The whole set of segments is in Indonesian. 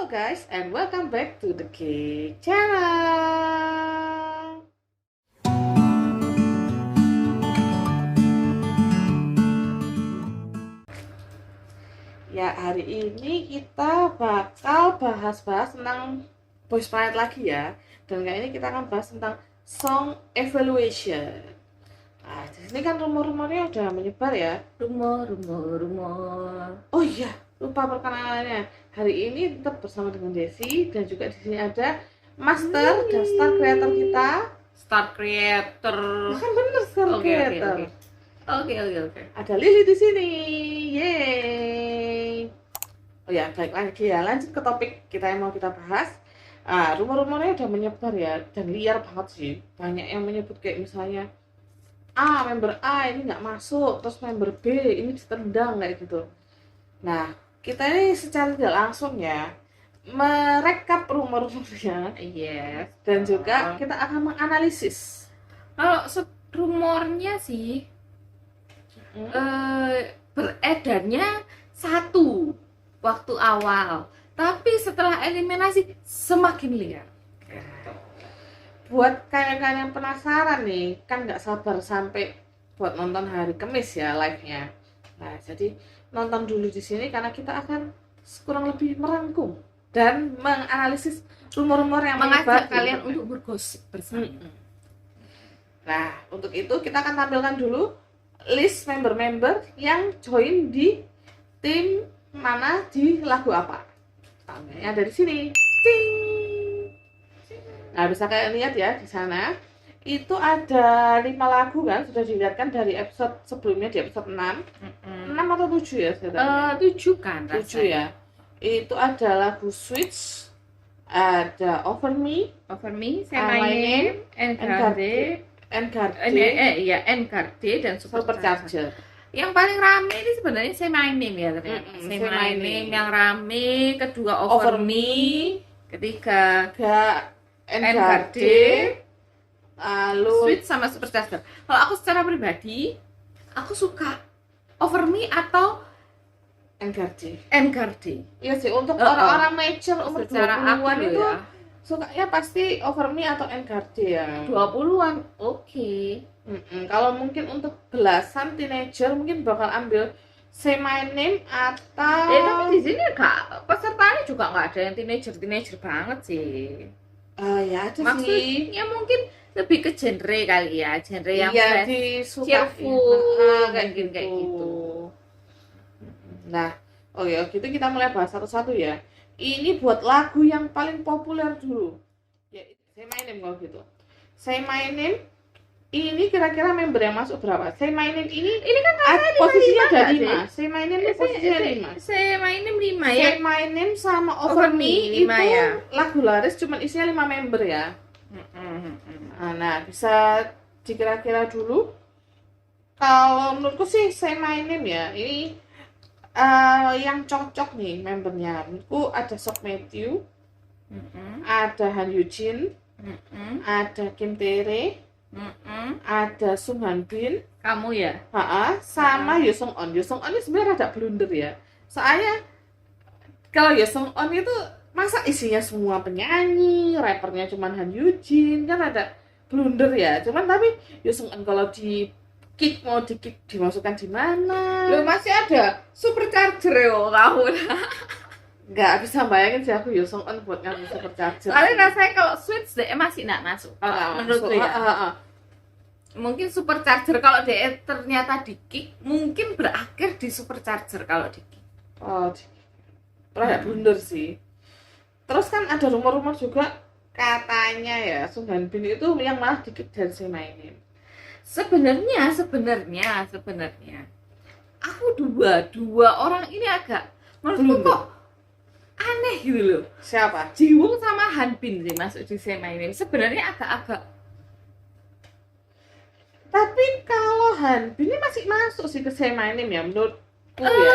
Hello guys and welcome back to the K channel. Ya, hari ini kita bakal bahas-bahas tentang Boys Planet lagi ya. Dan kali ini kita akan bahas tentang song evaluation. Nah, di sini kan rumor-rumornya udah menyebar ya. Rumor. Oh iya, lupa perkenalannya. Hari ini tetap bersama dengan Desi dan juga di sini ada Master dan Star Creator kita. Star Creator. Kan bener Star Oke. Creator. Oke. Ada Lily di sini. Yeay. Oh ya, baik lagi ya. Lanjut ke topik kita yang mau kita bahas. Rumor-rumornya udah menyebar ya dan liar banget sih. Banyak yang menyebut kayak misalnya member A ini nggak masuk, terus member B ini ditendang kayak gitu. Nah, kita ini secara tidak langsung ya merekap rumor-rumornya Yes. dan juga kita akan menganalisis. Kalau rumornya sih beredarnya satu waktu awal, tapi setelah eliminasi semakin liar. Buat kalian-kalian yang penasaran nih, kan nggak sabar sampai buat nonton hari Kamis ya live-nya. Nah, jadi nonton dulu di sini karena kita akan kurang lebih merangkum dan menganalisis rumor-rumor yang Mengajak menyebar kalian di untuk bergosip bersama. Nah, untuk itu kita akan tampilkan dulu list member-member yang join di tim mana di lagu apa. Tampilnya dari sini. Cing. Nah, bisa kalian lihat ya di sana. Itu ada 5 lagu kan, sudah dilihatkan dari episode sebelumnya di episode 6. 6 atau 7 ya sebenarnya? 7 kan 7 ya. Itu ada lagu Switch, ada Over Me, Say My Name, Encarde, Encarde dan Supercharger. Yang paling rame ini sebenarnya Say My Name ya ternyata. Say My Name yang rame, kedua Over Me, ketiga Encarde, lalu Switch sama Supercharger. Kalau aku secara pribadi, aku suka Over Me atau Encarde. Iya sih, untuk orang-orang mature umur Secara 20-an aku itu ya, sukanya pasti Over Me atau Encarde ya. 20-an oke. Kalau mungkin untuk belasan teenager mungkin bakal ambil Say My Name atau Tapi di sini pesertanya juga nggak ada yang teenager banget sih. Ya ada sih. Maksudnya mungkin lebih ke genre kali ya, genre yang Iya, fresh, cheerful, kayak gitu. Nah, gitu kita mulai bahas satu-satu ya. Ini buat lagu yang paling populer dulu. Ya, Say My Name kalau gitu. Say My Name ini kira-kira member yang masuk berapa? Say My Name ini kan posisinya ada 5. sih? Say My Name ini posisinya 5. Say My Name 5 ya. Say My Name sama Over Me itu ya. Lagu laris cuma isinya 5 member ya. Nah, bisa dikira-kira dulu. Kalau menurutku sih Say My Name ya. Ini yang cocok nih membernya. Menurutku ada Sok Matthew, ada Han Yujin, ada Kim Tae-ri, ada Sung Han Bin, kamu ya, sama Yoo Sung On. Yoo Sung On ini sebenarnya ada blunder ya. Soalnya kalau Yoo Sung On itu masa isinya semua penyanyi, rappernya cuma Han Yujin, kan ada blunder ya. Cuman tapi Yoo Sung On kalau mau di kick dimasukkan di mana? Lo masih ada Supercharger yo kamu. Nggak bisa bayangin sih aku Yoo Sung On buat ngambil Supercharger. Soalnya rasanya kalau Switch deh masih nggak masuk. Menurutku ya. Mungkin Supercharger kalau dia ternyata di kick, mungkin berakhir di Supercharger kalau di kick. Ada blunder sih. Terus kan ada rumor-rumor juga katanya ya Sung Han Bin itu yang malah di kick dari Say My Name. Sebenarnya aku dua orang ini agak menurutku kok aneh gitu loh. Siapa? Jiwon sama Han Bin sih masuk di Say My Name. Sebenarnya agak-agak. Tapi kalau Han Bin ini masih masuk sih ke Say My Name ya menurutku ya.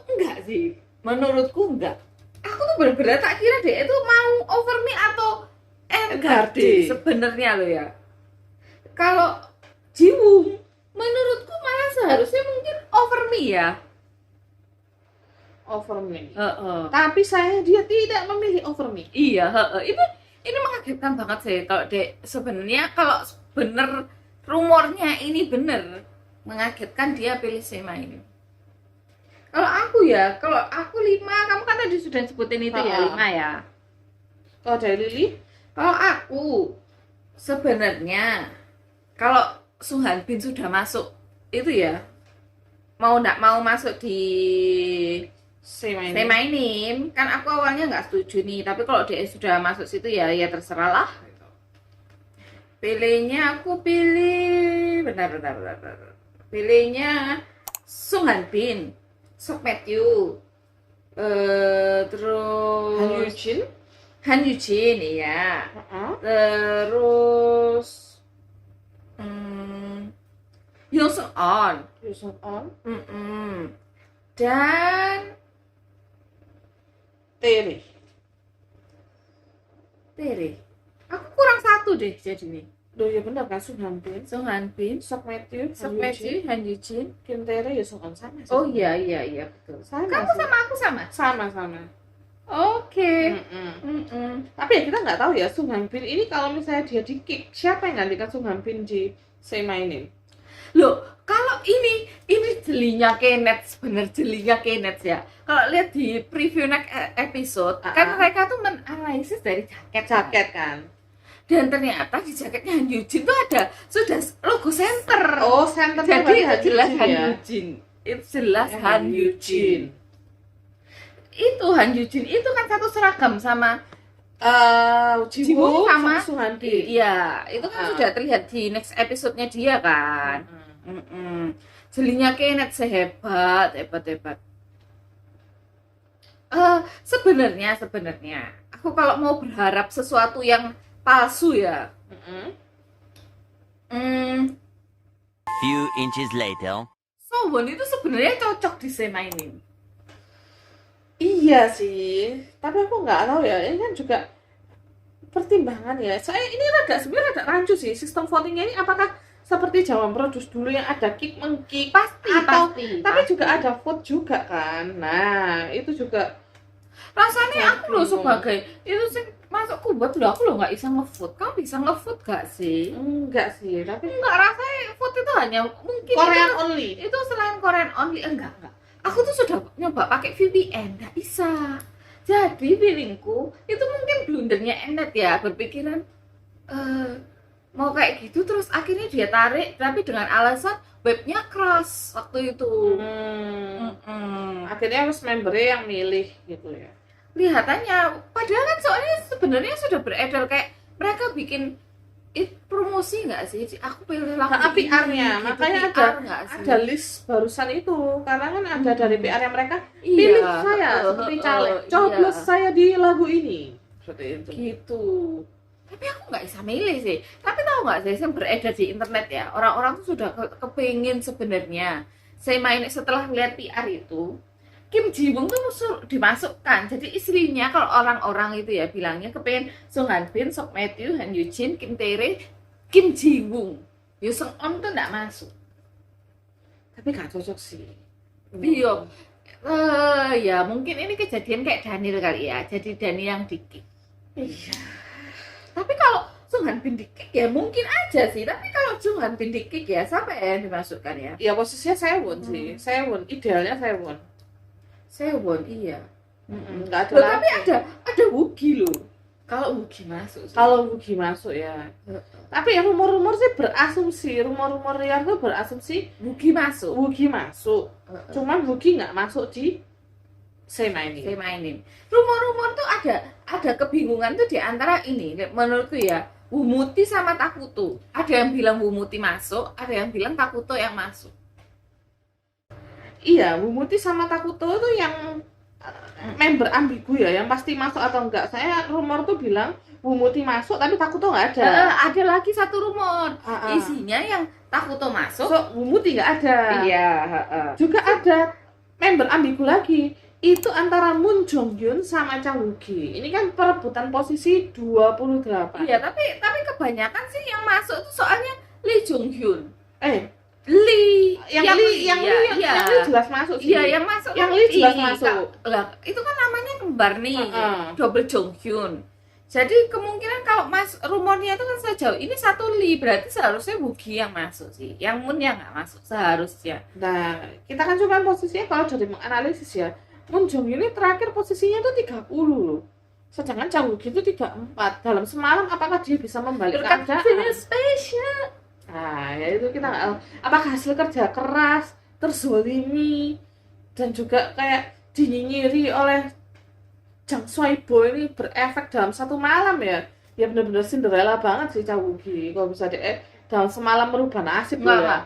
Enggak sih. Menurutku enggak. Aku tuh bener-bener tak kira dia itu mau Over Me atau Encarde sebenarnya loh ya. Kalau Jiwon menurutku malah seharusnya mungkin Over Me ya. over me. Heeh. Tapi dia tidak memilih over me. Iya, ini mengagetkan banget sih kalau Dek. Sebenarnya kalau bener rumornya ini bener, mengagetkan dia pilih Sema ini. Kalau aku 5, kamu kan tadi sudah sebutin itu ya, 5 ya. Kalau dari Lily, Kalau aku sebenarnya kalau Sung Han Bin sudah masuk itu ya, mau nggak mau masuk di Sema ini, kan aku awalnya nggak setuju nih, tapi kalau dia sudah masuk situ ya terserah lah. Pilihnya aku pilih benar. Pilihnya Sung Han Bin, Sok Matthew, terus Han Yujin ya. Terus Young Sung On. Dan Tere. Aku kurang satu deh jadi nih. Loh ya benar kan, Sung Han Bin, Sung Han Bin, Sok Matthew, Sok Matthew, Han Yujin, Kim Tae-ri, Yoo Sung-on sama. Oh iya betul. Sama. Kamu sih. sama aku sama. Sama. Oke. Tapi ya kita nggak tahu ya Sung Han Bin ini kalau misalnya dia di kick, siapa yang gantikan Sung Han Bin di Sema ini? Loh, kalau ini jelinya Kenneth, bener jelinya Kenneth ya. Kalau lihat di preview next episode, kan mereka tuh menanalisis dari jaket kan. Dan ternyata di jaketnya Han Yujin tuh ada sudah logo center. Oh, center. Jadi itu jelas Han ya? Yujin. Itu jelas Han Yujin. Itu Han Yujin itu kan satu seragam sama Jiwoo sama Sung Han Bin. Iya, itu kan sudah terlihat di next episode-nya dia kan. Jelinya Kenneth sehebat. Sebenarnya aku kalau mau berharap sesuatu yang palsu ya. Few inches later. Sowon itu sebenarnya cocok di Sema ini. Iya sih, tapi aku nggak tahu ya. Ini kan juga pertimbangan ya. Soalnya ini sebenarnya rada rancu sih sistem votingnya ini. Apakah seperti Jawa Produce dulu yang ada kick mengkick Pasti. tapi juga ada vote juga kan. Nah itu juga rasanya aku loh sebagai itu sih masuk kubat loh, aku loh nggak bisa ngevote. Kamu bisa ngevote gak sih? Enggak sih, tapi Enggak, rasanya vote itu hanya mungkin Korean only. itu selain Korean only. Enggak. Aku tuh sudah nyoba pakai VPN, nggak bisa. Jadi feelingku itu mungkin blundernya Enet ya, berpikiran mau kayak gitu, terus akhirnya dia tarik tapi dengan alasan webnya crash waktu itu. Akhirnya harus membernya yang milih gitu ya. Kelihatannya, padahal kan soalnya sebenarnya sudah beredar kayak mereka bikin promosi nggak sih? Aku pilih lagu Karena ini, PR-nya, gitu. makanya PR nggak sih? ada list barusan itu. Karena kan ada dari PR yang mereka Iya, pilih saya seperti caleg, coblos iya. saya di lagu ini. Seperti itu. Gitu. Tapi aku nggak bisa milih sih. Tapi tahu nggak sih, yang beredar di internet ya, orang-orang tuh sudah kepingin sebenarnya. Saya main setelah lihat PR itu, Kim Ji Woong tuh dimasukkan. Jadi istrinya kalau orang-orang itu ya bilangnya kepengen Sung Han Bin, Sok Matthew, Han Yujin, Kim Tae-ri, Kim Ji Woong. Yoo Sung On tuh nggak masuk. Tapi gak cocok sih. Iya. Ya mungkin ini kejadian kayak Daniel kali ya. Jadi Daniel yang di-kick. Iya. Tapi kalau Sung Han Bin di-kick ya mungkin aja sih. Tapi kalau Sung Han Bin di-kick ya siapa ya yang dimasukkan ya? Ya posisinya Sewon sih. Sewon, idealnya Sewon. Sewon, iya. Enggak ada Loh, lagi. tapi ada Woogie loh. Kalau Woogie masuk sih. Kalau Woogie masuk ya. Tapi ya rumor-rumor sih berasumsi, rumor-rumor liar tuh berasumsi Woogie masuk. Woogie masuk. Cuman Woogie nggak masuk di Sema ini. Saya mainin. Rumor-rumor tuh ada kebingungan tuh di antara ini. Menurutku ya, Wumuti sama Takuto. Ada yang bilang Wumuti masuk, ada yang bilang Takuto yang masuk. Iya, Wumuti sama Takuto tuh yang member ambigu ya, yang pasti masuk atau enggak. Saya rumor tuh bilang Wumuti masuk tapi Takuto nggak ada. Ada lagi satu rumor. Isinya yang Takuto masuk, So, Wumuti nggak ada. iya, Juga ada member ambigu lagi. Itu antara Moon Jong Hyun sama Cha Woo-gi. Ini kan perebutan posisi 28. Iya, tapi kebanyakan sih yang masuk tuh soalnya Lee Jong Hyun. Lee, Yang Lee jelas masuk sih. iya yang masuk. Yang Lee jelas Ih, masuk. Lah, itu kan namanya kembar nih, Heeh. double Jonghyun. Jadi kemungkinan kalau rumornya itu kan sejauh ini satu Lee, berarti seharusnya Woogie yang masuk sih. Yang Moon yang nggak masuk seharusnya. Nah, kita kan cuma posisinya kalau dari menganalisis ya, Moon Jong ini terakhir posisinya itu 30 loh. Sedangkan Cha Woo-gi itu 34. Dalam semalam apakah dia bisa membalik Berkat keadaan? feel special. Nah, ya itu kita nggak tahu. Apakah hasil kerja keras, terzolimi, dan juga kayak dinyinyiri oleh Jang Swaibo ini berefek dalam satu malam ya? Ya benar-benar Cinderella banget sih Cha Woo-gi. Kalau bisa dalam semalam merubah nasib loh ya. Enggak.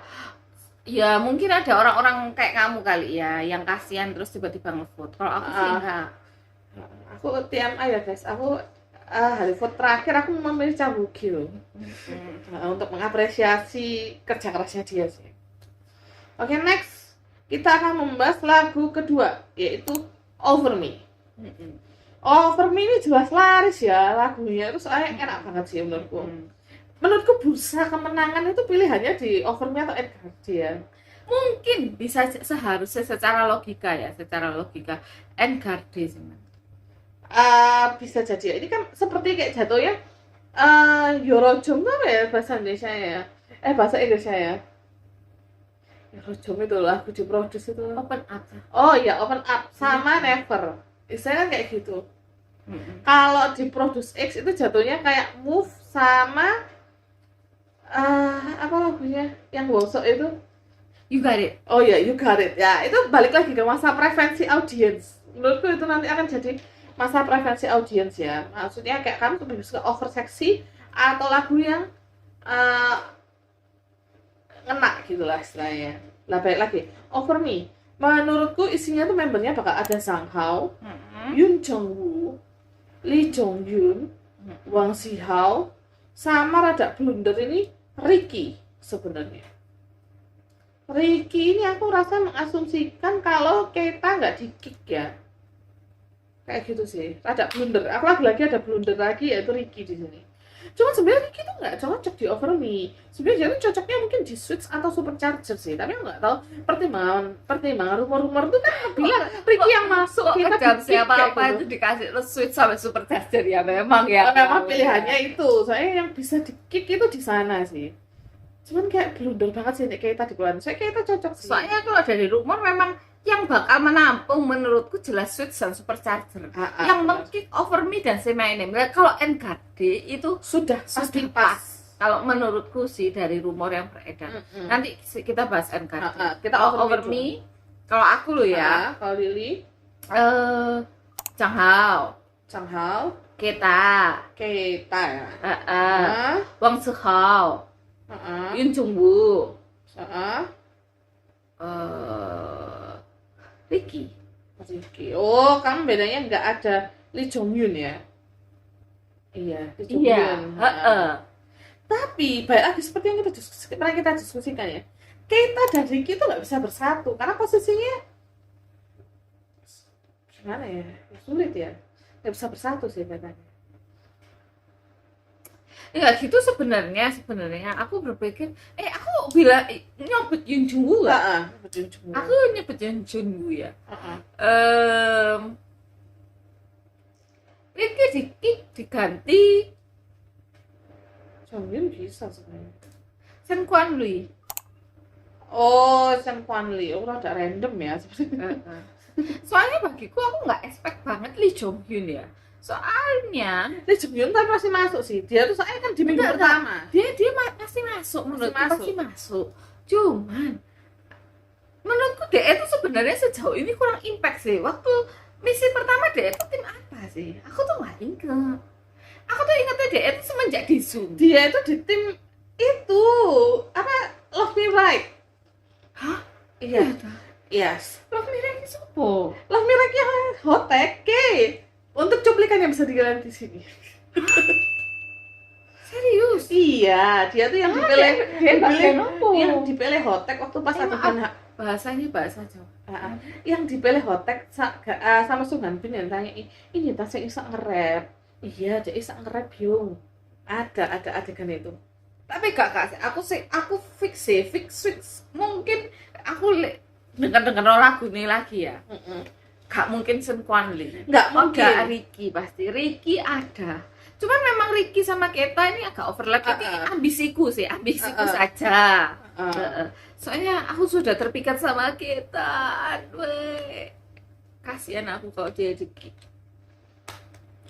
Ya mungkin ada orang-orang kayak kamu kali ya yang kasihan terus tiba-tiba nge-vote. Kalau aku sih enggak. Aku TMI ya guys. Aku hari vote terakhir aku memilih Cha Woo-gi loh. Untuk mengapresiasi kerja kerasnya dia sih. Oke, next kita akan membahas lagu kedua yaitu Over Me. Over Me ini jelas laris ya lagunya, itu soalnya enak banget sih menurutku. Menurutku bursa kemenangan itu pilihannya di Over Me atau N-Guardian. Mungkin bisa seharusnya secara logika N-Guardian sih. Bisa jadi. Ini kan seperti kayak jatuhnya Eurojom apa ya bahasa Indonesia ya? Bahasa Inggrisnya ya. Eurojom itu lagu diproduksi itu. Open up. Oh iya, Open Up sama Never. Istilahnya kan kayak gitu. Kalau di Produce X itu jatuhnya kayak Move sama apa lagunya yang Wosok itu? You got it. Oh iya, You Got It. Ya, itu balik lagi ke masa preferensi audiens. Menurutku itu nanti akan jadi masa preferensi audiens ya. Maksudnya kayak kamu lebih suka over seksi atau lagu yang ngena gitu lah istilahnya. Lah balik lagi, Over Me. Menurutku isinya tuh membernya bakal ada Sang Hao, Yoon Jong Woo, Lee Jong Hyun, Wang Si Hao, sama rada blunder ini Ricky sebenarnya. Ricky ini aku rasa mengasumsikan kalau kita nggak di-kick ya. Kayak gitu sih, rada blunder. Aku lagi-lagi ada blunder lagi yaitu Ricky di sini. Cuma sebenarnya Ricky tuh nggak cocok di Over Me. Sebenarnya dia tuh cocoknya mungkin di Switch atau Supercharger sih. Tapi aku nggak tahu pertimbangan rumor-rumor itu kan bilang Ricky yang masuk kita di-kick siapa kayak apa gitu. itu dikasih switch sampai supercharger ya memang ya. Memang pilihannya itu, soalnya yang bisa di-kick itu di sana sih. Cuman kayak blunder banget sih kayak kita di bulan. Soalnya kita cocok sih. Soalnya kalau dari rumor memang yang bakal menampung menurutku jelas switch dan supercharger. Yang meng-kick Over Me dan Semainem. Kalau NKD itu sudah pasti pas. Kalau menurutku sih dari rumor yang beredar. Nanti kita bahas NKD. Kita Over Me. Kalau aku loh ya. Kalau Lily, Chang Hao, Keta ya. Wang Si Hao, Yoon Jung Woo, Ricky. Oh, kamu bedanya nggak ada Lee Jong Hyun ya? Iya, Lee Jong Hyun. Tapi baik lagi seperti yang pernah kita diskusikan ya. Keita dan Ricky itu nggak bisa bersatu karena posisinya gimana ya? Sulit ya. Nggak bisa bersatu sih katanya. Ya gitu sebenarnya aku berpikir aku bilang nyebut Yoon Jung Woo nggak? Aku nyebut Yoon Jung Woo ya. Ricky diganti Jong Hyun bisa sebenarnya. Sen Kwan Lee. Oh, Sang Kwan Lee. Oh, rada random ya sebenarnya. Soalnya bagiku aku nggak expect banget Lee Jong Hyun ya. Soalnya Lee Jong Hyun tapi pasti masuk sih. Dia tuh soalnya kan di minggu pertama. Dia pasti masuk menurutku pasti masuk. Cuman menurutku DE itu sebenarnya sejauh ini kurang impact sih. Waktu misi pertama DE itu tim apa sih? Aku tuh nggak inget. Aku tuh ingetnya DE itu semenjak di Zoom. Dia itu di tim itu apa? Love Me Right. Hah? Iya. Yes. Love Me Right itu apa? Love Me Right yang Hoteke. Untuk cuplikan yang bisa dilihat di sini. Serius? Iya, dia tuh yang dipilih yang dipilih Hotek waktu pas adegan bahasanya bahasa Jawa. Yang dipilih Hotek sama Sung Han Bin yang tanya ini tasnya isak nge-rap. Iya, dia isak nge-rap yung. Ada adegan itu. Tapi gak sih, aku fix mungkin aku dengar lagu ini lagi ya. Gak mungkin Sun Kwan Lee. Nggak mungkin. Ada Ricky pasti. Ricky ada. Cuman memang Ricky sama Keta ini agak overlap. Ini ambisiku saja. Soalnya aku sudah terpikat sama Keta. Aduh. Kasihan aku kalau dia Ricky.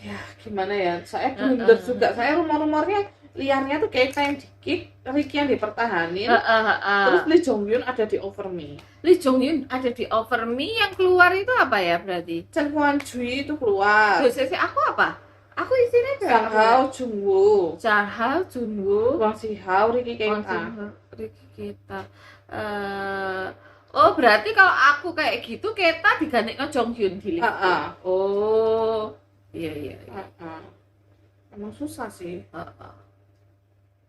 Ya gimana ya, saya bener juga, saya rumor-rumornya liarnya tuh Keta yang di-kick, Ricky yang dipertahanin, terus Lee Jong Hyun ada di Over Me. Lee Jong Hyun ada di Over Me, yang keluar itu apa ya berarti? Chen Kwan Jui itu keluar. Terus aku apa? Aku isinya Sang Hao, Jung Woo, Sang Hao, Jun Woo, Wang Si Hao, Ricky Wang Keta. Ricky Keta. Oh berarti kalau aku kayak gitu Keta digantikan Jong Hyun di Liga. Oh iya. Emang susah sih. Heeh.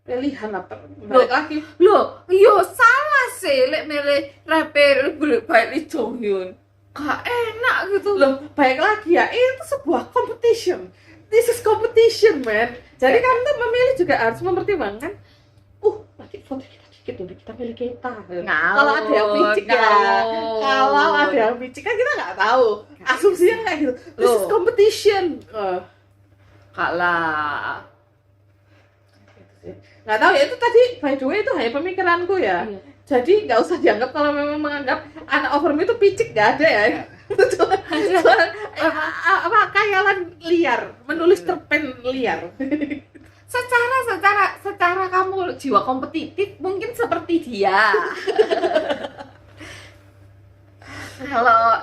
Pilihan apa? Balik lagi. Loh, yo salah sih lek milih rapper baik Lee Jong Hyun. Gak enak gitu. Loh, baik lagi ya, itu sebuah competition. This is competition, man. Jadi kamu tuh memilih juga harus mempertimbangkan. Nanti foto kita dikit dulu, kita pilih kita. Kalau ada yang picik ya, kalau ada yang picik kan kita nggak tahu. Asumsinya kayak gitu. This is competition. Kalah. Nggak tahu ya, itu tadi by the way itu hanya pemikiranku ya. Iya. Jadi nggak usah dianggap kalau memang menganggap anak over me itu picik, nggak ada ya. Apa khayalan liar, menulis cerpen liar. Secara kamu jiwa kompetitif mungkin seperti dia.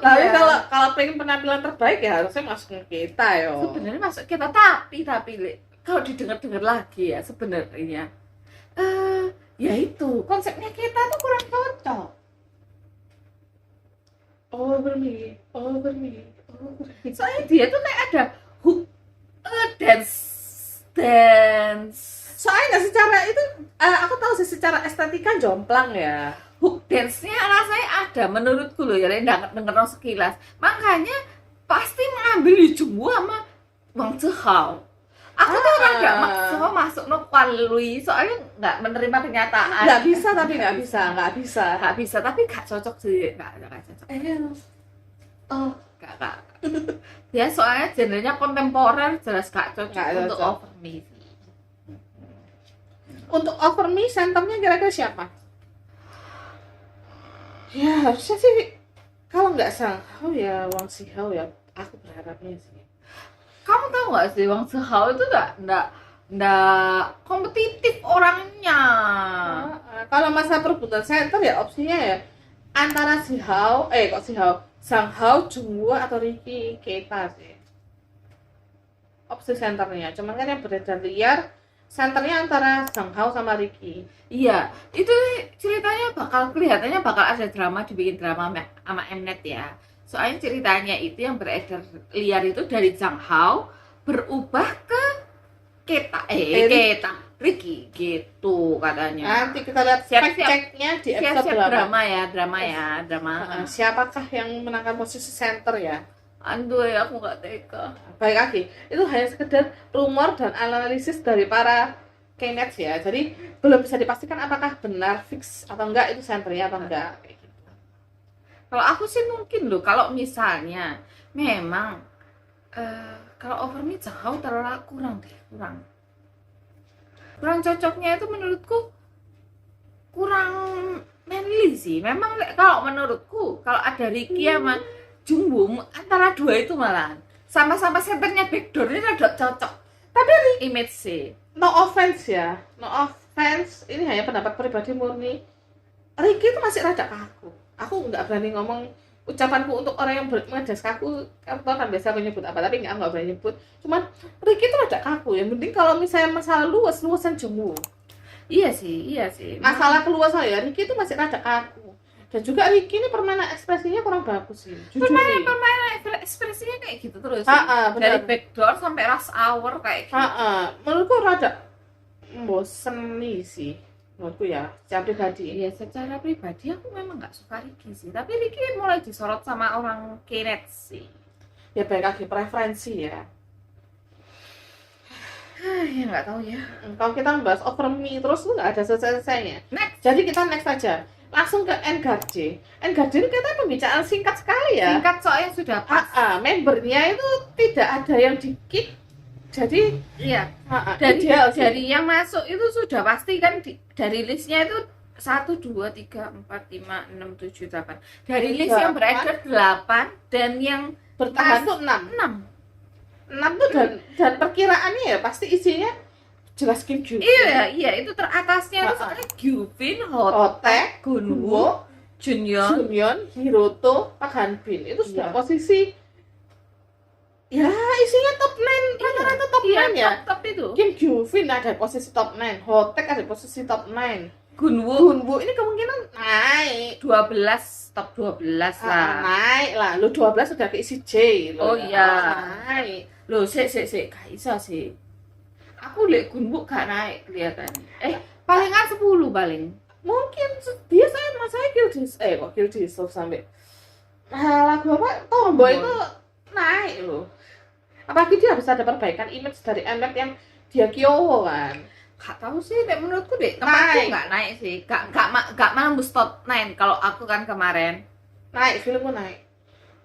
Tapi kalau pengen penampilan terbaik ya harusnya masuk ke kita yo. Sebenarnya masuk kita tapi kalau didengar-dengar lagi ya sebenarnya ya itu konsepnya kita tuh kurang cocok. Over me. Soalnya dia tuh kayak ada hook dance. Soalnya secara itu aku tahu sih secara estetika jomplang ya. Hook dance-nya rasanya ada menurutku loh ya, denger sekilas. Makanya pasti mengambil di Jungwoo sama Wang Zihao. Aku tuh agak masuk no Kwan Lui, soalnya nggak menerima kenyataan. Nggak bisa. Nggak bisa, tapi nggak cocok sih, nggak cocok. Nggak. Ya soalnya genrenya kontemporer, jelas nggak cocok untuk Over Me. Untuk Over Me, senternya kira-kira siapa? Ya harusnya sih kalau nggak Sang Hao ya Wang Si Hao ya, aku berharapnya sih. Kamu tahu nggak sih Wang Zihao itu nggak kompetitif orangnya. Kalau masa perebutan center ya opsinya ya antara Sang Hao, Jung Woo atau Ricky Keta sih. Opsi senternya, cuman kan yang beredar liar senternya antara Sang Hao sama Ricky. Iya, itu ceritanya kelihatannya bakal ada drama, dibikin drama sama Mnet ya. Soalnya ceritanya itu yang beredar liar itu dari Sang Hao berubah ke Keta, Ricky gitu katanya. Nanti kita lihat fact-checknya di episode drama. Siapakah yang menangkan posisi center ya? Aduh ya, aku nggak tega. Baik lagi, itu hanya sekedar rumor dan analisis dari para K-Nets ya. Jadi belum bisa dipastikan apakah benar fix atau enggak itu senternya atau enggak. Kalau aku sih mungkin loh, kalau misalnya memang kalau Over Me jauh terlalu kurang cocoknya itu menurutku kurang manly sih. Memang kalau menurutku kalau ada Ricky sama Jung Woo antara dua itu malah sama-sama senternya backdoornya udah cocok. Tapi image sih. No offense, ini hanya pendapat pribadi murni. Ricky itu masih rada kaku. Aku nggak berani ngomong ucapanku untuk orang yang mengedas kaku. Kamu kan biasa menyebut apa, tapi nggak berani nyebut. Cuman Ricky itu rada kaku. Yang penting kalau misalnya masalah luasan Jung Woo. Iya sih. Masalah keluasan ya, Ricky itu masih rada kaku. Dan juga Ricky ini permainan ekspresinya kurang bagus sih. Permainan ekspresinya kayak gitu terus. Dari backdoor sampai rush hour kayak gitu. Menurutku rada bosen nih sih. Menurutku ya, secara pribadi. Iya, secara pribadi aku memang nggak suka Ricky sih. Tapi Ricky mulai disorot sama orang K-Nets sih. Ya baik lagi preferensi ya. Ya nggak tahu ya. Kalau kita membahas Overme terus tuh nggak ada selesai-selesainya. Next. Jadi kita next aja. Langsung ke Engarde. Engarde ini kita pembicaraan singkat sekali ya. Singkat soalnya sudah pas. Membernya itu tidak ada yang di-kick. Jadi Iya. dari Dari yang masuk itu sudah pasti kan dari listnya itu 1, 2, 3, 4, 5, 6, 7, 8. Dari list yang beredar 8 dan yang bertahan tuh 6. 6 tuh dan perkiraannya ya pasti isinya jelas Kim Joo. Iya, itu teratasnya itu soalnya Gyuvin, Hotek, Gunwo, Junyeon, Hiroto, Park Hanbin. Itu sudah posisi ya isinya top 9, rata-rata top 9 ya. Top itu. Kim Gyuvin ada posisi top 9, Hotek ada posisi top 9. Gunwo ini kemungkinan naik 12, top 12 lah. Naik lah, lu 12 sudah keisi J Oh loh. iya. Naik. Loh, gak bisa sih. Aku lihat Gunwo gak naik kelihatannya. Palingan 10 paling. Mungkin biasanya masanya Gildis sampai lagu apa Tomboy itu naik loh. Apalagi dia bisa ada perbaikan image dari MF yang dia Kyowo kan. Gak tahu sih, menurutku deh tempatku nggak naik sih, gak menembus top 9 kalau aku kan kemarin. Naik, filmku naik.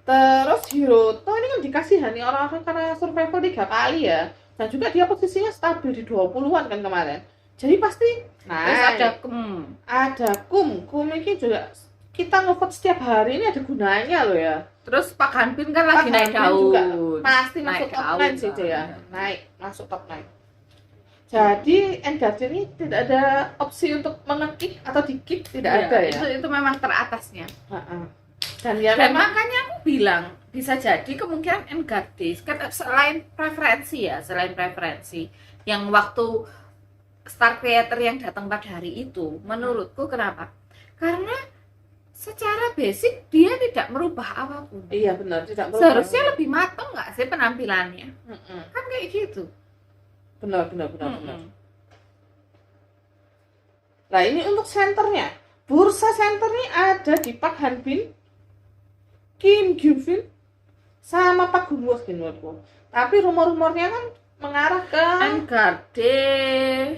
Terus Hiroto ini kan dikasihani orang-orang karena survival 3 kali ya, dan juga dia posisinya stabil di 20-an kan kemarin, jadi pasti naik. Terus ada Kum ini juga kita ngevote setiap hari, ini ada gunanya loh ya. Terus Park Hanbin kan lagi naik daun juga pasti masuk top 9 sih ya, naik masuk top 9. Jadi Engarde ini tidak ada opsi untuk mengekik atau di-kick, tidak ada ya. Itu memang teratasnya. Dan makanya aku bilang bisa jadi kemungkinan Engarde selain preferensi yang waktu star creator yang datang pada hari itu, menurutku kenapa? Karena secara basic dia tidak merubah apapun. Iya benar, tidak merubah. Seharusnya lebih matang nggak sih penampilannya? Kan kayak gitu. Benar. Nah ini untuk senternya, bursa senternya ada di Park Hanbin, Kim Gyuvin, sama Park Gunwo menurutku. Tapi rumor-rumornya kan mengarah ke Engarde,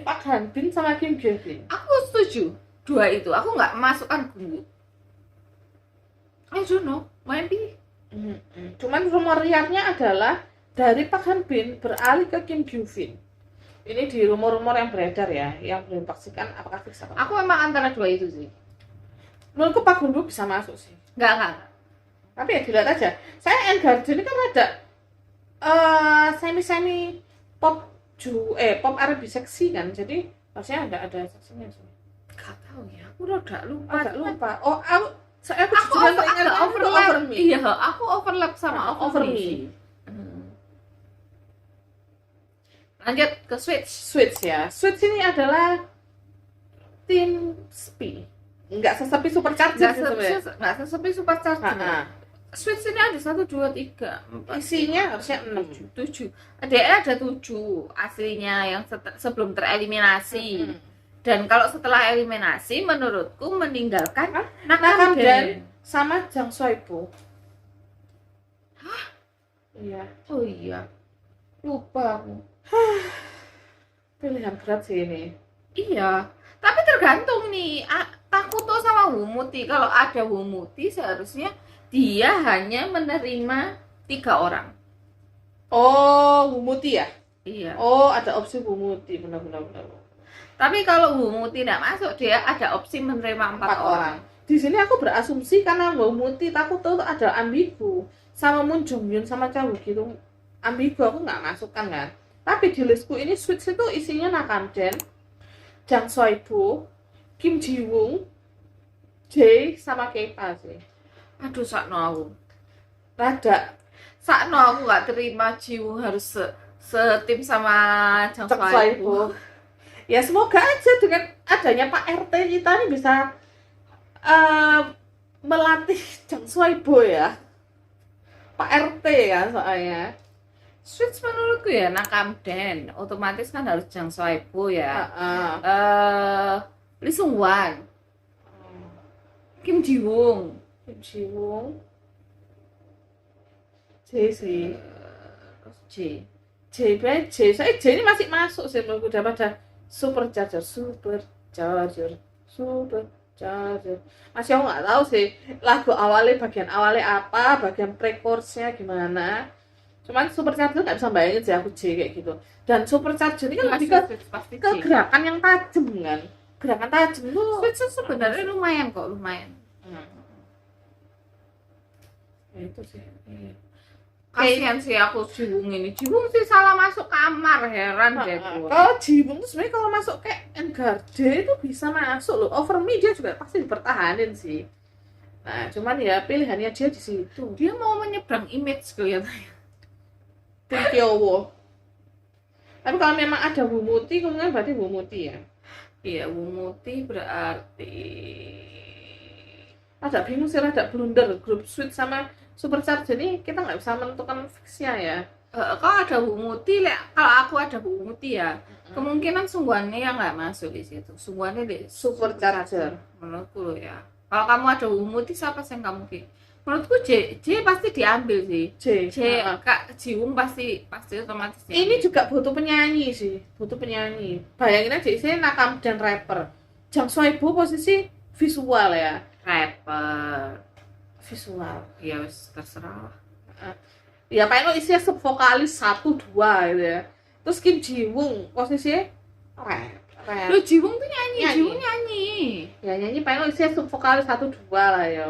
Park Hanbin sama Kim Gyuvin. Aku setuju dua itu. Aku nggak masukkan Gunwo. I don't know, maybe. Cuman rumor liarnya adalah dari Park Hanbin beralih ke Kim Gyuvin. Ini di rumor-rumor yang beredar ya, yang belum dipastikan apakah fix apa. Aku memang antara dua itu sih. Menurutku Park Gunwo bisa masuk sih. Enggak. Tapi ya dilihat aja. Saya Engarde ini kan ada semi pop pop R&B seksi kan. Jadi harusnya ada seksinya sih. Enggak tahu ya. Aku udah lupa. Oh, aku overlap. Iya, aku overlap sama Overme. Lanjut ke Switch ya. Switch ini adalah tim SPI. Enggak sesepi Supercharger sih sebenarnya. Enggak sesepi Supercharger. Switch ini ada 1, 2, 3, 4. Isinya harusnya 6, 7. Ada 7 aslinya yang sebelum tereliminasi. Dan kalau setelah eliminasi menurutku meninggalkan Nakamden sama Jang Soibo. Hah? Iya. Oh iya. Lupa aku. Pilihan berat sih ini. Iya, tapi tergantung nih. Takuto sama Wumuti. Kalau ada Wumuti seharusnya dia hanya menerima 3 orang. Oh, Wumuti ya? Iya. Oh, ada opsi Wumuti, benar. Tapi kalau Wumuti tidak masuk, dia ada opsi menerima 4 orang. Di sini aku berasumsi karena Wumuti Takuto itu ada ambigu, sama Moon Jong Hyun sama Cha Woo gitu. Ambigu aku nggak masukkan kan. Tapi di listku ini Switch itu isinya Nakamden, Jang Soibo, Kim Ji Woong, Jae sama Kepa sih. Aduh, sakno aku. Rada. Sakno aku nggak terima Ji Woong harus setim sama Jang Soibo. Ya semoga aja dengan adanya Pak RT kita ini bisa melatih Jang Soibo ya. Pak RT ya soalnya. Switch menurutku ya Nakamden, otomatis kan harus Jang Soibo ya. Lee Sung Wan, Kim Ji Woong, J sih. JBJ, saya J ini masih masuk sih menurutku daripada Supercharger. Masih aku nggak tahu sih lagu awalnya, bagian awalnya apa, bagian pre-chorusnya gimana. Cuman Supercharger nggak bisa bayangin sih aku J kayak gitu. Dan Supercharger ini kan lebih ke, pasti ke gerakan yang tajam kan. Gerakan tajam tuh. Switch sebenarnya lumayan kok, lumayan. Ya, itu sih. Kasihan sih aku Jiwung ini. Jiwung sih salah masuk kamar, heran deh gue. Kalau Jiwung tuh sebenarnya kalau masuk kayak Engarde itu bisa masuk loh. Over me dia juga pasti dipertahanin sih. Nah, cuman ya pilihannya dia di situ. Dia mau menyeberang image kelihatannya. Kyowo. Tapi kalau memang ada Wumuti, kemungkinan berarti Wumuti ya. Iya, Wumuti berarti. Ada bingung sih, ada blunder grup Switch sama Supercharger ini kita nggak bisa menentukan fixnya ya. Kalau ada Wumuti, kalau aku ada Wumuti ya, kemungkinan sungguhannya yang nggak masuk di situ. Sungguhannya di Supercharger. Menurutku loh ya. Kalau kamu ada Wumuti, siapa sih yang kamu pilih? Menurutku J pasti diambil sih. J. Kak Jiwung pasti otomatis. Ini juga butuh penyanyi sih, butuh penyanyi. Bayangin aja isinya nakam dan rapper. Jang Swaibo posisi visual ya. Rapper. Visual. Ya wis terserah lah. Ya paling lo isinya subvokalis 1 2 gitu ya. Terus Kim Ji-woong posisinya rap. Lo Jiwung tuh nyanyi. Jiwung nyanyi. Ya nyanyi paling lo isinya subvokalis 1 2 lah ya.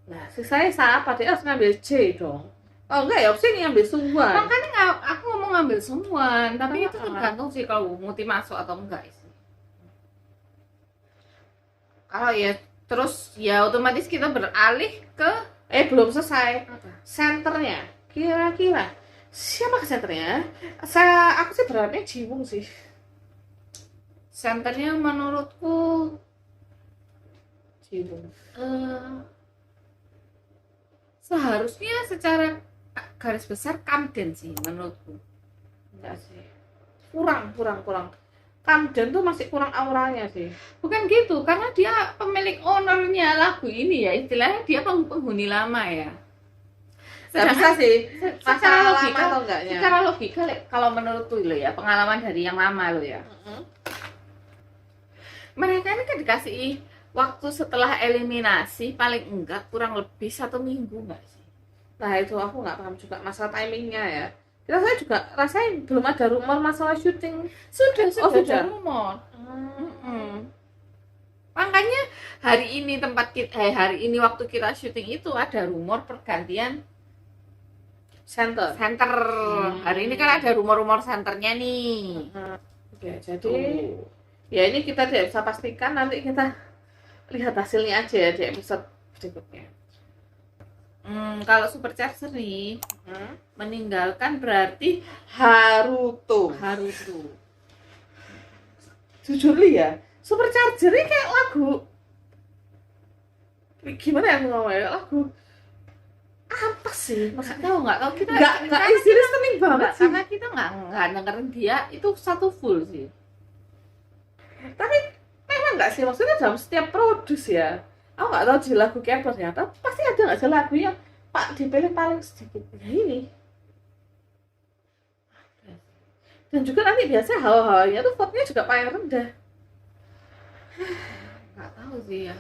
Nah, sisanya siapa? Dia harus ngambil J dong. Oh enggak ya, opsi ngambil Sungwan. Makanya aku ngomong ngambil Sungwan, tapi itu tergantung sih kalau Muti masuk atau enggak sih. Kalau ya terus ya otomatis kita beralih ke Belum selesai. apa? Senternya. Kira-kira siapa ke senternya? Aku sih berharapnya Ji-woong sih. Senternya menurutku Ji-woong. Seharusnya secara garis besar Kamden sih menurutku. Enggak sih. Kurang. Kamden tuh masih kurang auranya sih. Bukan gitu, karena dia pemilik ownernya lagu ini ya, istilahnya dia penghuni lama ya. Nggak bisa sih. Secara Masalah logika, lama atau enggaknya. secara logika kalau menurutku lo ya, pengalaman dari yang lama lo ya. Mereka ini kan dikasih waktu setelah eliminasi paling enggak kurang lebih 1 minggu nggak sih? Nah itu aku nggak paham juga masalah timingnya ya. Kita saya juga rasain belum ada rumor masalah syuting. Sudah sudah. ada rumor. Makanya hari ini hari ini waktu kita syuting itu ada rumor pergantian Center. Hari ini kan ada rumor-rumor senternya nih. Oke, jadi ya ini kita tidak bisa pastikan, nanti kita lihat hasilnya aja ya di episode berikutnya. Kalau Supercharger nih meninggalkan berarti Haruto. Jujur li ya, Supercharger ini kayak lagu gimana ya ngomongnya, lagu apa sih? tahu nggak kalau kita nggak isi listening banget sih. karena kita nggak dengerin dia itu satu full sih. Tapi memang nggak sih, maksudnya dalam setiap produs ya, aku nggak tahu di lagu K-pop ternyata pasti ada nggak sih lagu yang pak dipilih paling sedikit ya ini. Dan juga nanti biasa hal-halnya tuh vote-nya juga paling rendah. Nggak tahu sih ya.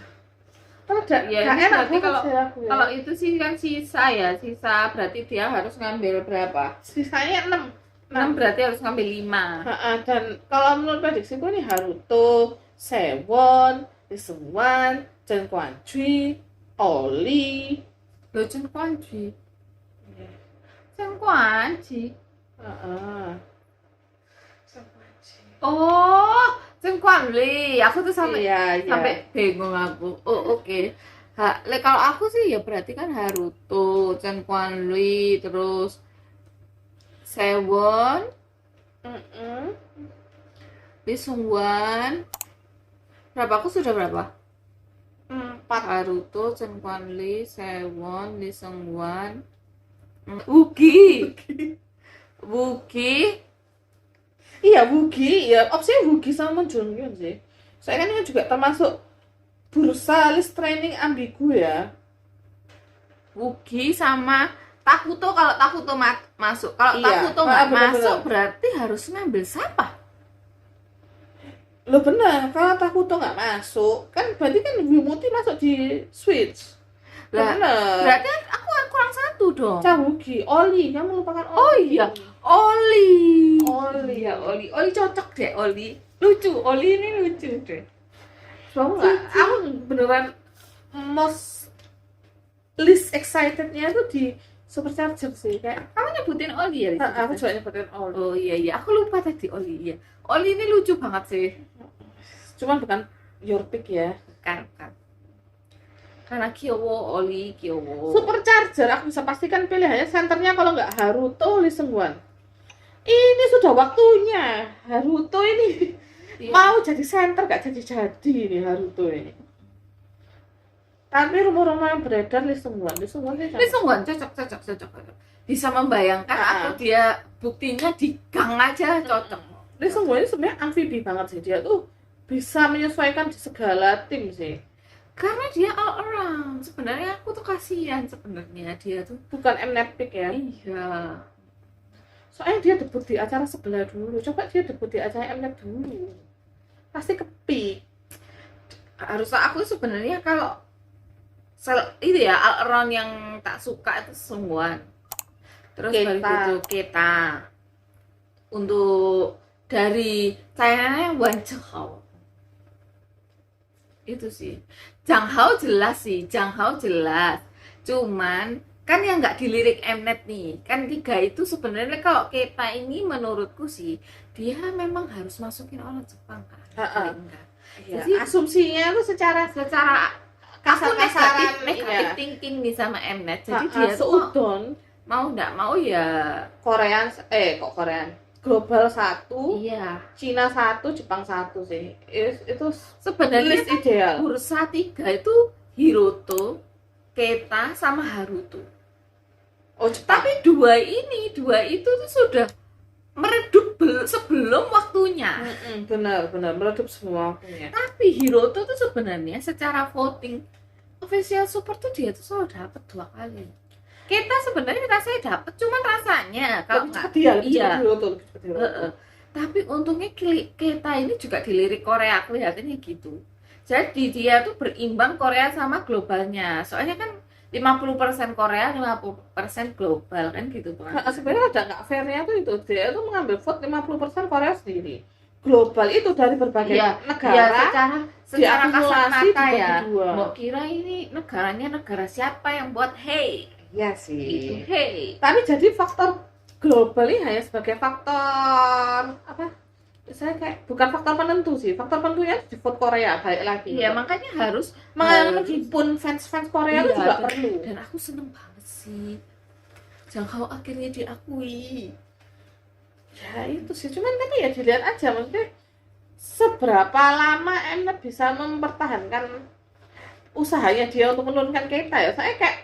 Kalau Ya, nggak ini enak berarti banget sih lagu ya. Kalau itu sih kan sisa berarti dia harus ngambil berapa? Sisanya 6 berarti harus ngambil 5. Dan kalau menurut prediksiku nih Haruto, Sewon, Lee Seung-wan, Chen Kwan-ji, Oli. Loh, Chen Kwan-ji. Chen Kwan-ji. Oh, Chen Kwan-li. Aku tuh sampai bingung aku. Oh, oke. Kalau aku sih ya berarti kan Haruto, Chen Kwan-li, terus Sewon, Lee Seung-wan. Berapa? Aku sudah berapa? 4. Haruto, Chen Kwan-li, Sewon, Lee Seung-wan, Woogie. Iya, Woogie. Ya, opsinya Woogie sama Jonghyun sih. Soalnya kan ini juga termasuk bursa list training ambigu ya. Woogie sama Takuto, kalau Takuto masuk, kalau Iya. Takuto nggak Bener-bener. masuk berarti harus ngambil siapa? Lo benar, kalau Takuto nggak masuk, kan berarti kan Wimuti masuk di Switch. Lah, Bener. berarti aku kurang satu dong. Cabugi, Oli, kamu melupakan Oli. Oh iya, Oli. Oli. Ya, Oli cocok deh, Oli. Lucu, Oli ini lucu deh. Kamu nggak? Aku beneran most least excitednya tuh di Supercharger sih, kayak Kamu nyebutin Oli ya? di situ? aku juga nyebutin Oli. Oh iya, aku lupa tadi Oli ya. Oli ini lucu banget sih. Cuman bukan your pick ya. Kan. Karena Kyowo, Oli, Kyowo. Supercharger aku bisa pastikan pilihannya senternya kalau nggak Haruto, Lee Seung-wan. Ini sudah waktunya Haruto ini Iya. mau jadi center, nggak jadi ini Haruto ini. Tapi rumor-rumor yang beredar Lee Seung-wan sih Lee Seung-wan cocok. Bisa membayangkan Ah. aku dia buktinya di gang aja cocok. Lee Seung-wan ini sebenarnya amfibi banget sih, dia tuh bisa menyesuaikan di segala tim sih. Karena dia all around. Sebenarnya aku tuh kasihan sebenarnya dia tuh. Bukan Mnet pick ya. Iya. Soalnya dia debut di acara sebelah dulu. Coba dia debut di acara Mnet dulu. Pasti kepick. Harusnya aku sebenarnya kalau itu ya all around yang tak suka itu Seung-wan. Terus Keita. baru itu Keita. Untuk dari China Wan Zhao. Itu sih. Jang Hao jelas sih, Jang Hao jelas. Cuman kan yang nggak dilirik Mnet nih. Kan 3 itu sebenarnya kalau Keita ini menurutku sih dia memang harus masukin orang Jepang kan. Ha-ha. Paling enggak. Ya, Jadi- asumsinya tuh secara Secara aku kasar-kasaran negatif iya. thinking nih sama Mnet. Jadi Ha-ha, dia tuh seudon mau nggak mau ya Korean kok Korean global 1, iya. Cina 1, Jepang 1 sih. Itu Sebenarnya list ideal. bursa 3 itu Hiroto, Keita sama Haruto. Oh, Jepang. Tapi dua itu tuh sudah meredup sebelum waktunya. Benar meredup semua waktunya. Tapi Hiroto tuh sebenarnya secara voting official support tuh dia tuh selalu dapat 2 kali. Kita sebenarnya rasanya dapat, cuman rasanya kalau Lebih nggak cepat dia, lebih iya. cepat Hiroto, lebih cepat Hiroto. Heeh. Tapi untungnya Keita ini juga dilirik Korea, kelihatannya gitu. Jadi dia tuh berimbang Korea sama globalnya. Soalnya kan 50% Korea, 50% global kan gitu kan. Sebenarnya ada nggak fairnya tuh itu, dia itu mengambil vote 50% Korea sendiri. Global itu dari berbagai Iya, negara. Ya secara kasat diakumulasi mata dibagi ya. dua. Mau kira ini negaranya negara siapa yang buat hey Iya gitu. sih. Hey. Tapi jadi faktor global ini hanya sebagai faktor apa? Saya kayak bukan faktor penentu sih. Faktor penentunya di vote Korea balik lagi. Iya, makanya harus Meskipun fans Korea itu Iya, juga dan- perlu. Dan aku seneng banget sih. Jang Hao akhirnya diakui. Ya itu sih. Cuman tapi ya dilihat aja maksudnya seberapa lama Mnet bisa mempertahankan usahanya dia untuk menurunkan Keita ya. Saya kayak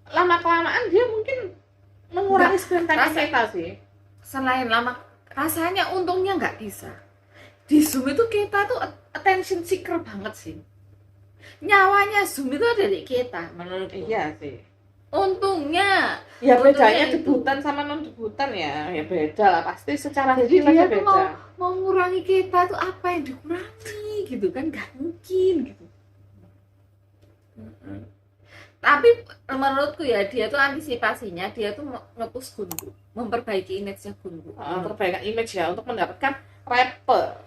lama kelamaan dia mungkin mengurangi screen time rasa- Keita sih. Selain lama, rasanya untungnya nggak bisa. Di Zoom itu kita tuh attention seeker banget sih. Nyawanya Zoom itu ada di kita menurutku. Iya sih. Untungnya. Ya Untungnya bedanya itu. debutan sama non debutan ya beda lah pasti secara Jadi skill aja dia tuh beda. mau ngurangi kita tuh apa yang dikurangi gitu kan, nggak mungkin gitu. Tapi menurutku ya dia tuh antisipasinya dia tuh nge-push Gungu, memperbaiki image-nya Gungu. Perbaikan image ya untuk mendapatkan rapper.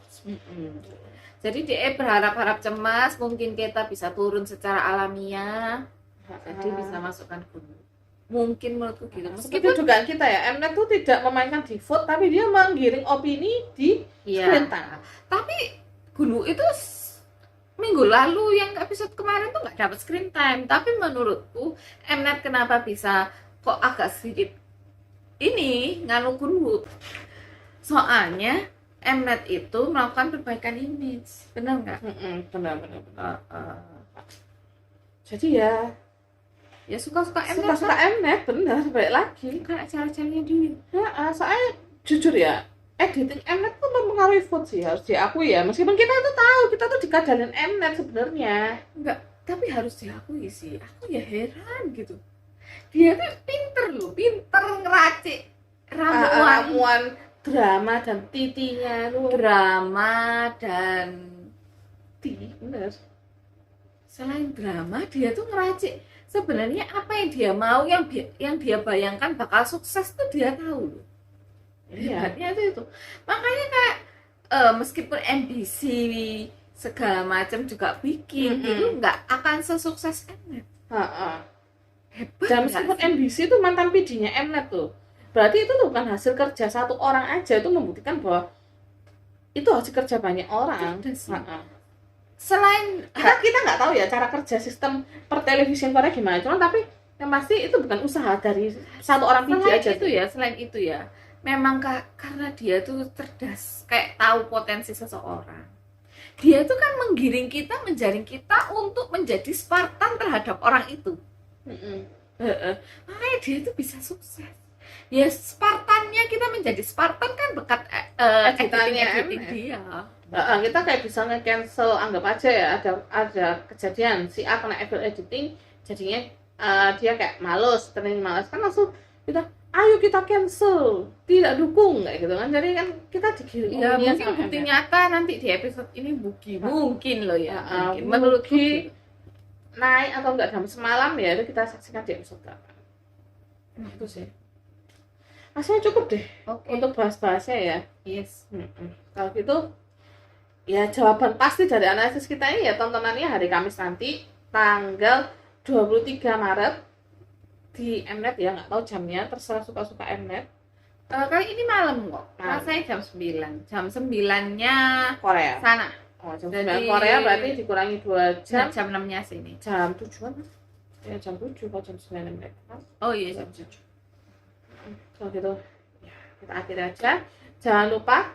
Jadi dia berharap-harap cemas mungkin kita bisa turun secara alamiah. Jadi bisa masukkan Gungu. Mungkin menurutku gitu. Meskipun Meskipun dugaan kita ya Mnet tuh tidak memainkan di vote tapi dia menggiring opini di screen iya. time. Tapi Gungu itu minggu lalu yang episode kemarin tuh nggak dapat screen time. Tapi menurutku Mnet kenapa bisa kok agak sedikit ini nganu Gungu? Soalnya Mnet itu melakukan perbaikan image, benar nggak? Benar. Jadi ya Ya suka-suka Mnet suka-suka Mnet benar balik lagi. kan acara-acaranya dia. Ya, soalnya jujur ya editing Mnet tuh mempengaruhi vote sih harus diakui ya. Meskipun kita tuh tahu kita tuh dikadalin Mnet sebenarnya. Enggak, tapi harus diakui sih. Aku ya heran gitu. Dia tuh pinter loh, pinter ngeracik ramuan ramuan drama dan titinya itu drama. Dan bener. selain drama, dia tuh ngeracik sebenarnya apa yang dia mau, yang dia bayangkan bakal sukses tuh dia tahu loh. Iya. Hebatnya itu. Makanya kayak meskipun NBC segala macam juga bikin gitu, nggak akan sesukses Mnet. Hebat. Dan nggak meskipun sih? NBC itu mantan PD-nya Mnet tuh, berarti itu tuh bukan hasil kerja satu orang aja, itu membuktikan bahwa itu hasil kerja banyak orang. Ada sih. Ha-ha. Selain kita nggak tahu ya cara kerja sistem pertelevisian Korea gimana, cuman tapi yang pasti itu bukan usaha dari satu orang PD selain aja itu tuh. ya, selain itu ya, memang karena dia tuh cerdas, kayak tahu potensi seseorang. Dia tuh kan menggiring kita, menjaring kita untuk menjadi Spartan terhadap orang itu. Mm-mm. Makanya dia tuh bisa sukses. Ya Spartannya kita menjadi Spartan kan berkat Editannya editing Mnet. dia. Kita kayak bisa nge-cancel, anggap aja ya ada kejadian si A kena evil editing, jadinya dia kayak males, ternyata males kan langsung kita ayo kita cancel, tidak dukung kayak gitu kan. Jadi kan kita digiring Ya opininya mungkin sama bukti Mnet. nyata nanti di episode ini Bugi mungkin loh ya. Mungkin. Bugi Menurutku gitu. naik atau enggak dalam semalam ya itu kita saksikan di episode berapa. Itu sih. Rasanya cukup deh Oke. untuk bahas-bahasnya ya. Yes. Kalau gitu ya jawaban pasti dari analisis kita ini ya tontonannya hari Kamis nanti tanggal 23 Maret di Mnet ya, nggak tahu jamnya, terserah suka-suka Mnet. Kali ini malam kok. Malam. Rasanya jam 9. Jam 9-nya Korea. sana. Oh, jam Jadi- 9 Korea berarti dikurangi 2 jam. Jam 6-nya sini. Jam 7-an. Ya jam 7 atau jam 9 Mnet. Oh iya, Jam jam 7. Kalau gitu ya, kita akhiri aja. Jangan lupa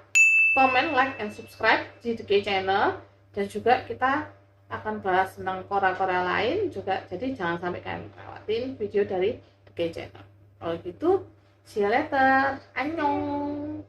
komen, like, and subscribe di The K Channel, dan juga kita akan bahas tentang Korea-Korea lain juga, jadi jangan sampai kalian lewatin video dari The K Channel. Kalau gitu, see you later. Annyeong.